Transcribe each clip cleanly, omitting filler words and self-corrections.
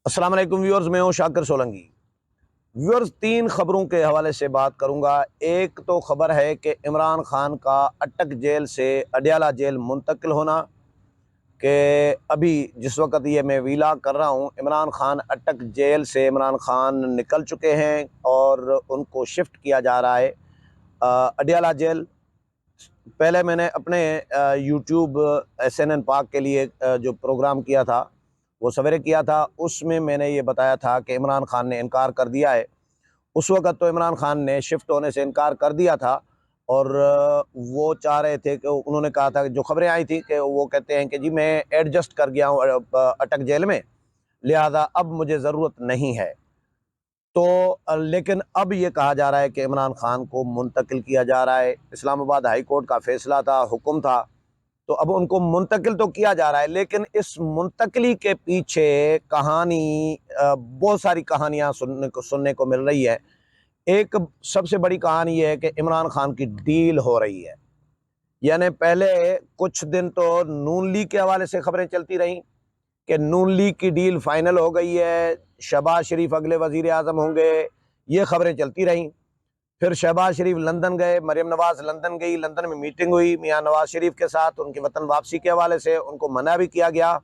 السلام علیکم ویورز، میں ہوں شاکر سولنگی۔ ویورز، 3 خبروں کے حوالے سے بات کروں گا۔ ایک تو خبر ہے کہ عمران خان کا اٹک جیل سے اڈیالہ جیل منتقل ہونا، کہ ابھی جس وقت یہ میں ویلاگ کر رہا ہوں عمران خان اٹک جیل سے عمران خان نکل چکے ہیں اور ان کو شفٹ کیا جا رہا ہے اڈیالہ جیل۔ پہلے میں نے اپنے یوٹیوب SNN پاک کے لیے جو پروگرام کیا تھا وہ سویرے کیا تھا، اس میں نے یہ بتایا تھا کہ عمران خان نے انکار کر دیا ہے۔ اس وقت تو عمران خان نے شفٹ ہونے سے انکار کر دیا تھا اور وہ چاہ رہے تھے کہ انہوں نے کہا تھا، جو خبریں آئی تھیں کہ وہ کہتے ہیں کہ جی میں ایڈجسٹ کر گیا ہوں اٹک جیل میں، لہذا اب مجھے ضرورت نہیں ہے۔ تو لیکن اب یہ کہا جا رہا ہے کہ عمران خان کو منتقل کیا جا رہا ہے۔ اسلام آباد ہائی کورٹ کا فیصلہ تھا، حکم تھا، تو اب ان کو منتقل تو کیا جا رہا ہے، لیکن اس منتقلی کے پیچھے کہانی بہت ساری کہانیاں سننے کو مل رہی ہے۔ ایک سب سے بڑی کہانی یہ ہے کہ عمران خان کی ڈیل ہو رہی ہے۔ یعنی پہلے کچھ دن تو نون لیگ کے حوالے سے خبریں چلتی رہیں کہ نون لیگ کی ڈیل فائنل ہو گئی ہے، شہباز شریف اگلے وزیر اعظم ہوں گے، یہ خبریں چلتی رہیں۔ پھر شہباز شریف لندن گئے، مریم نواز لندن گئی، لندن میں میٹنگ ہوئی میاں نواز شریف کے ساتھ، ان کی وطن واپسی کے حوالے سے ان کو منع بھی کیا گیا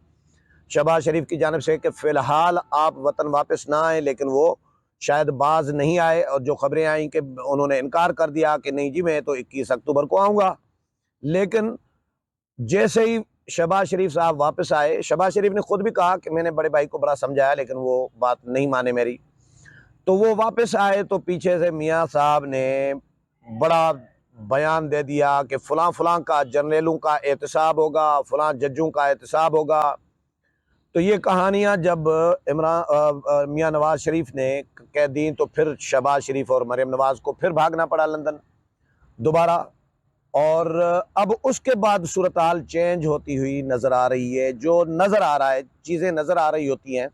شہباز شریف کی جانب سے کہ فی الحال آپ وطن واپس نہ آئیں، لیکن وہ شاید باز نہیں آئے، اور جو خبریں آئیں کہ انہوں نے انکار کر دیا کہ نہیں جی میں تو 21 اکتوبر کو آؤں گا۔ لیکن جیسے ہی شہباز شریف صاحب واپس آئے، شہباز شریف نے خود بھی کہا کہ میں نے بڑے بھائی کو بڑا سمجھایا لیکن وہ بات نہیں مانے میری، تو وہ واپس آئے تو پیچھے سے میاں صاحب نے بڑا بیان دے دیا کہ فلاں فلاں کا جرنیلوں کا احتساب ہوگا، فلاں ججوں کا احتساب ہوگا۔ تو یہ کہانیاں جب میاں نواز شریف نے کہہ دیں تو پھر شہباز شریف اور مریم نواز کو پھر بھاگنا پڑا لندن دوبارہ، اور اب اس کے بعد صورتحال چینج ہوتی ہوئی نظر آ رہی ہے۔ جو نظر آ رہا ہے، چیزیں نظر آ رہی ہوتی ہیں۔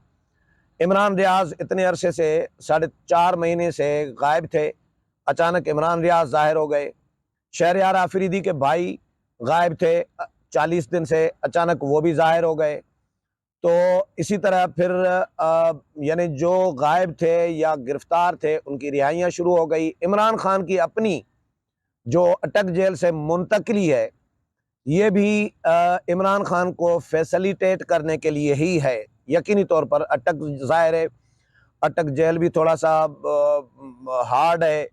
عمران ریاض اتنے عرصے سے 4.5 مہینے سے غائب تھے، اچانک عمران ریاض ظاہر ہو گئے۔ شہریار آفریدی کے بھائی غائب تھے 40 دن سے، اچانک وہ بھی ظاہر ہو گئے۔ تو اسی طرح پھر یعنی جو غائب تھے یا گرفتار تھے ان کی رہائیاں شروع ہو گئی۔ عمران خان کی اپنی جو اٹک جیل سے منتقلی ہے، یہ بھی عمران خان کو فیسلیٹیٹ کرنے کے لیے ہی ہے۔ یقینی طور پر اٹک ظاہر ہے، اٹک جیل بھی تھوڑا سا ہارڈ ہے،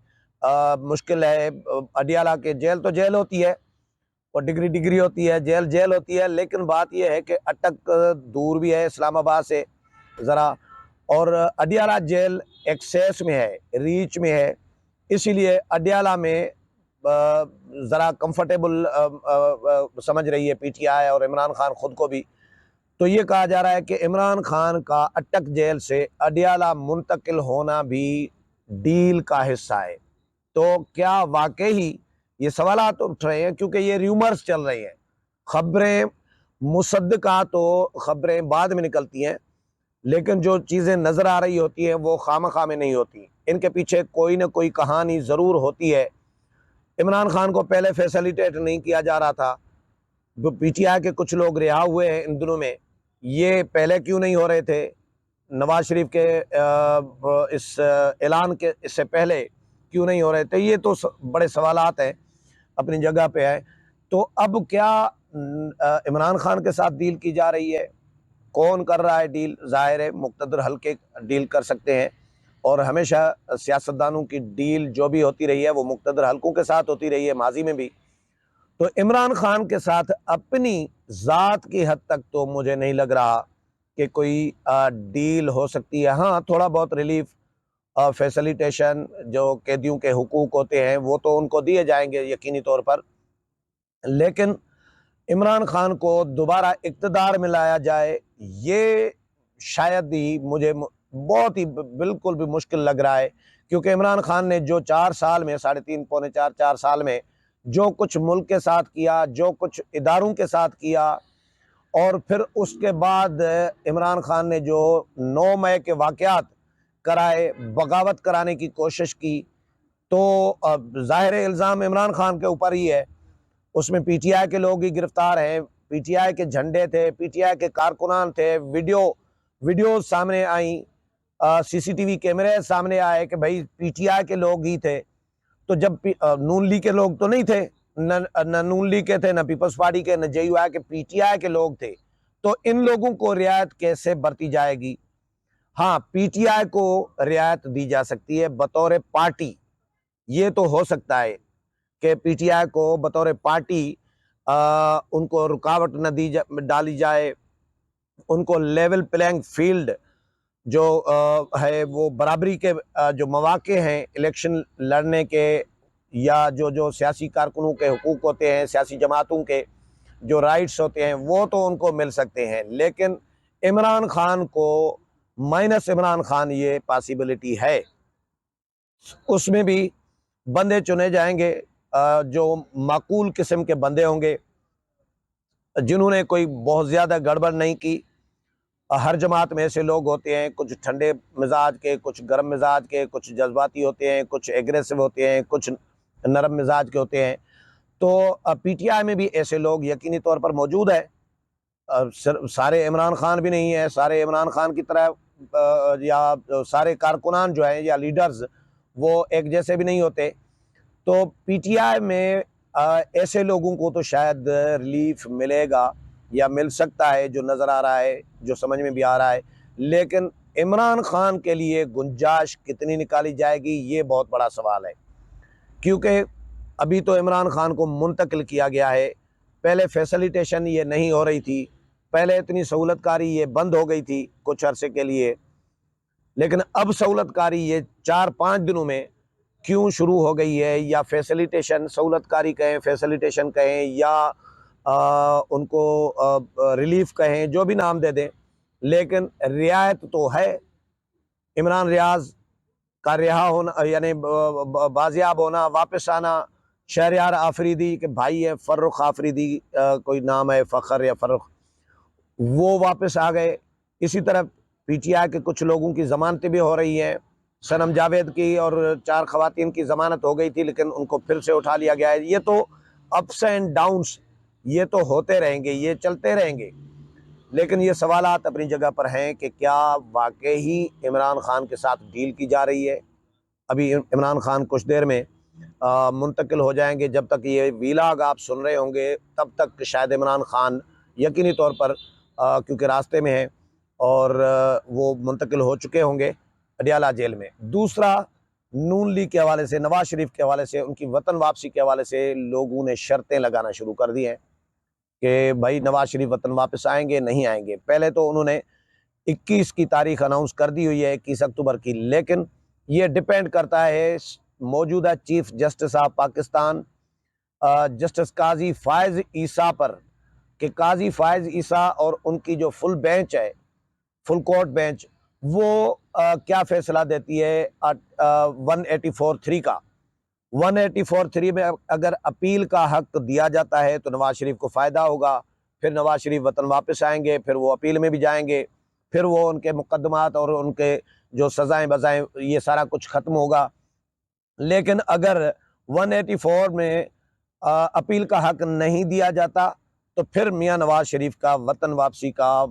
مشکل ہے۔ اڈیالہ کے جیل تو جیل ہوتی ہے اور ڈگری ہوتی ہے، جیل جیل ہوتی ہے، لیکن بات یہ ہے کہ اٹک دور بھی ہے اسلام آباد سے ذرا، اور اڈیالہ جیل ایکسیس میں ہے، ریچ میں ہے، اسی لیے اڈیالہ میں ذرا کمفرٹیبل سمجھ رہی ہے PTI اور عمران خان خود کو بھی۔ تو یہ کہا جا رہا ہے کہ عمران خان کا اٹک جیل سے اڈیالہ منتقل ہونا بھی ڈیل کا حصہ ہے۔ تو کیا واقعی، یہ سوالات اٹھ رہے ہیں کیونکہ یہ ریومرز چل رہے ہیں، خبریں مصدقہ تو خبریں بعد میں نکلتی ہیں، لیکن جو چیزیں نظر آ رہی ہوتی ہیں وہ خامخواہ میں نہیں ہوتی، ان کے پیچھے کوئی نہ کوئی کہانی ضرور ہوتی ہے۔ عمران خان کو پہلے فیسلیٹیٹ نہیں کیا جا رہا تھا، PTI کے کچھ لوگ رہا ہوئے ہیں ان دنوں میں، یہ پہلے کیوں نہیں ہو رہے تھے؟ نواز شریف کے اس اعلان کے اس سے پہلے کیوں نہیں ہو رہے تھے؟ یہ تو بڑے سوالات ہیں، اپنی جگہ پہ ہے۔ تو اب کیا عمران خان کے ساتھ ڈیل کی جا رہی ہے؟ کون کر رہا ہے ڈیل؟ ظاہر ہے مقتدر حلقے ڈیل کر سکتے ہیں، اور ہمیشہ سیاستدانوں کی ڈیل جو بھی ہوتی رہی ہے وہ مقتدر حلقوں کے ساتھ ہوتی رہی ہے ماضی میں بھی۔ تو عمران خان کے ساتھ اپنی ذات کی حد تک تو مجھے نہیں لگ رہا کہ کوئی ڈیل ہو سکتی ہے۔ ہاں تھوڑا بہت ریلیف، فیسلیٹیشن، جو قیدیوں کے حقوق ہوتے ہیں وہ تو ان کو دیے جائیں گے یقینی طور پر، لیکن عمران خان کو دوبارہ اقتدار میں لایا جائے یہ شاید ہی مجھے بہت ہی بالکل بھی مشکل لگ رہا ہے، کیونکہ عمران خان نے جو 4 سال میں 3.5 پونے 4 سال میں جو کچھ ملک کے ساتھ کیا، جو کچھ اداروں کے ساتھ کیا، اور پھر اس کے بعد عمران خان نے جو 9 مئی کے واقعات کرائے، بغاوت کرانے کی کوشش کی، تو ظاہر الزام عمران خان کے اوپر ہی ہے۔ اس میں PTI کے لوگ ہی گرفتار ہیں، PTI کے جھنڈے تھے، PTI کے کارکنان تھے، ویڈیوز سامنے آئیں، CCTV کیمرے سامنے آئے کہ بھائی PTI کے لوگ ہی تھے. تو جب نون لیگ کے لوگ تو نہیں تھے، نہ نون لیگ کے تھے، نہ پیپلز پارٹی کے، نہ JUI کے، PTI کے لوگ تھے. تو ان لوگوں کو رعایت کیسے برتی جائے گی؟ ہاں، PTI کو رعایت دی جا سکتی ہے بطور پارٹی. یہ تو ہو سکتا ہے کہ PTI کو بطور پارٹی ان کو رکاوٹ نہ ڈالی جائے، ان کو لیول پلینگ فیلڈ جو ہے وہ برابری کے جو مواقع ہیں الیکشن لڑنے کے، یا جو سیاسی کارکنوں کے حقوق ہوتے ہیں، سیاسی جماعتوں کے جو رائٹس ہوتے ہیں، وہ تو ان کو مل سکتے ہیں. لیکن عمران خان کو مائنس عمران خان یہ پاسیبلٹی ہے. اس میں بھی بندے چنے جائیں گے جو معقول قسم کے بندے ہوں گے، جنہوں نے کوئی بہت زیادہ گڑبڑ نہیں کی. ہر جماعت میں ایسے لوگ ہوتے ہیں، کچھ ٹھنڈے مزاج کے، کچھ گرم مزاج کے، کچھ جذباتی ہوتے ہیں، کچھ ایگریسو ہوتے ہیں، کچھ نرم مزاج کے ہوتے ہیں. تو PTI میں بھی ایسے لوگ یقینی طور پر موجود ہیں. سارے عمران خان بھی نہیں ہیں، سارے عمران خان کی طرح یا سارے کارکنان جو ہیں یا لیڈرز وہ ایک جیسے بھی نہیں ہوتے. تو PTI میں ایسے لوگوں کو تو شاید ریلیف ملے گا یا مل سکتا ہے، جو نظر آ رہا ہے، جو سمجھ میں بھی آ رہا ہے. لیکن عمران خان کے لیے گنجائش کتنی نکالی جائے گی، یہ بہت بڑا سوال ہے. کیونکہ ابھی تو عمران خان کو منتقل کیا گیا ہے. پہلے فیسلیٹیشن یہ نہیں ہو رہی تھی، پہلے اتنی سہولت کاری یہ بند ہو گئی تھی کچھ عرصے کے لیے. لیکن اب سہولت کاری یہ 4-5 دنوں میں کیوں شروع ہو گئی ہے، یا فیسلیٹیشن، سہولت کاری کہیں، فیسلیٹیشن کہیں، یا ان کو ریلیف کہیں، جو بھی نام دے دیں، لیکن رعایت تو ہے. عمران ریاض کا رہا ہونا، یعنی بازیاب ہونا، واپس آنا. شہریار آفریدی کے بھائی ہیں فرخ آفریدی، کوئی نام ہے فخر یا فرخ، وہ واپس آ گئے. اسی طرح PTI کے کچھ لوگوں کی ضمانتیں بھی ہو رہی ہیں. صنم جاوید کی اور 4 خواتین کی ضمانت ہو گئی تھی، لیکن ان کو پھر سے اٹھا لیا گیا ہے. یہ تو اپس اینڈ ڈاؤنس یہ تو ہوتے رہیں گے، یہ چلتے رہیں گے. لیکن یہ سوالات اپنی جگہ پر ہیں کہ کیا واقعی عمران خان کے ساتھ ڈیل کی جا رہی ہے. ابھی عمران خان کچھ دیر میں منتقل ہو جائیں گے. جب تک یہ ویلاگ آپ سن رہے ہوں گے تب تک شاید عمران خان یقینی طور پر کیونکہ راستے میں ہیں اور وہ منتقل ہو چکے ہوں گے اڈیالہ جیل میں. دوسرا، نون لیگ کے حوالے سے، نواز شریف کے حوالے سے، ان کی وطن واپسی کے حوالے سے لوگوں نے شرطیں لگانا شروع کر دی ہیں کہ بھائی نواز شریف وطن واپس آئیں گے نہیں آئیں گے. پہلے تو انہوں نے 21 کی تاریخ اناؤنس کر دی ہوئی ہے، 21 اکتوبر کی. لیکن یہ ڈیپینڈ کرتا ہے موجودہ chief justice of Pakistan justice قاضی فائز عیسیٰ پر، کہ قاضی فائز عیسیٰ اور ان کی جو فل بینچ ہے، فل کورٹ بینچ، وہ کیا فیصلہ دیتی ہے 184(3) کا. 184(3) میں اگر اپیل کا حق دیا جاتا ہے تو نواز شریف کو فائدہ ہوگا. پھر نواز شریف وطن واپس آئیں گے، پھر وہ اپیل میں بھی جائیں گے، پھر وہ ان کے مقدمات اور ان کے جو سزائیں بزائیں یہ سارا کچھ ختم ہوگا. لیکن اگر 184 میں اپیل کا حق نہیں دیا جاتا تو پھر میاں نواز شریف کا وطن واپسی کا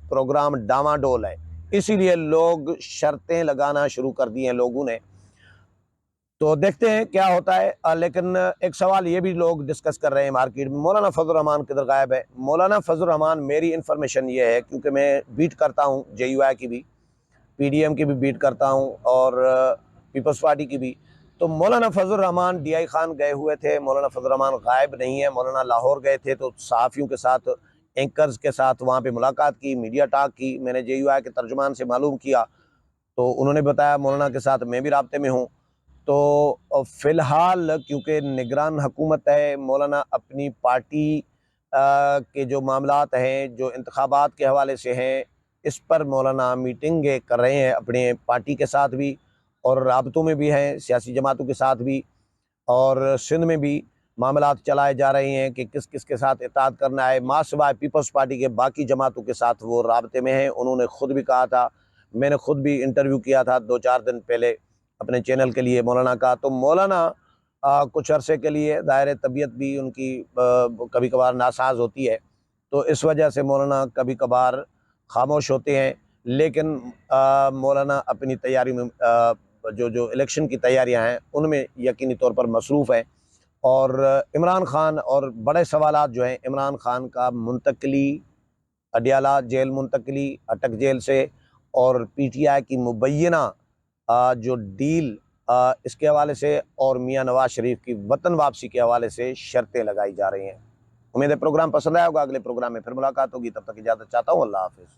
پروگرام ڈاواڈول ہے. اسی لیے لوگ شرطیں لگانا شروع کر دی ہیں لوگوں نے. تو دیکھتے ہیں کیا ہوتا ہے. لیکن ایک سوال یہ بھی لوگ ڈسکس کر رہے ہیں مارکیٹ میں، مولانا فضل الرحمان کدھر غائب ہے؟ مولانا فضل الرحمان، میری انفارمیشن یہ ہے، کیونکہ میں بیٹ کرتا ہوں JUI کی بھی، PDM کی بھی بیٹ کرتا ہوں، اور پیپلز پارٹی کی بھی. تو مولانا فضل الرحمان DI خان گئے ہوئے تھے. مولانا فضل الرحمان غائب نہیں ہے. مولانا لاہور گئے تھے تو صحافیوں کے ساتھ، اینکرز کے ساتھ وہاں پہ ملاقات کی، میڈیا ٹاک کی. میں نے JUI کے ترجمان سے معلوم کیا تو انہوں نے بتایا مولانا کے ساتھ میں بھی رابطے میں ہوں. تو فی الحال کیونکہ نگران حکومت ہے، مولانا اپنی پارٹی کے جو معاملات ہیں، جو انتخابات کے حوالے سے ہیں، اس پر مولانا میٹنگیں کر رہے ہیں اپنے پارٹی کے ساتھ بھی، اور رابطوں میں بھی ہیں سیاسی جماعتوں کے ساتھ بھی، اور سندھ میں بھی معاملات چلائے جا رہے ہیں کہ کس کس کے ساتھ اتحاد کرنا ہے. ماں سوائے پیپلز پارٹی کے باقی جماعتوں کے ساتھ وہ رابطے میں ہیں. انہوں نے خود بھی کہا تھا، میں نے خود بھی انٹرویو کیا تھا 2-4 دن پہلے اپنے چینل کے لیے مولانا کا. تو مولانا کچھ عرصے کے لیے ظاہر طبیعت بھی ان کی کبھی کبھار ناساز ہوتی ہے، تو اس وجہ سے مولانا کبھی کبھار خاموش ہوتے ہیں. لیکن مولانا اپنی تیاری میں جو الیکشن کی تیاریاں ہیں ان میں یقینی طور پر مصروف ہیں، اور عمران خان اور بڑے سوالات جو ہیں عمران خان کا منتقلی، اڈیالہ جیل منتقلی اٹک جیل سے، اور پی ٹی آئی کی مبینہ جو ڈیل اس کے حوالے سے، اور میاں نواز شریف کی وطن واپسی کے حوالے سے شرطیں لگائی جا رہی ہیں۔ امید ہے پروگرام پسند آیا ہوگا، اگلے پروگرام میں پھر ملاقات ہوگی، تب تک اجازت چاہتا ہوں، اللہ حافظ۔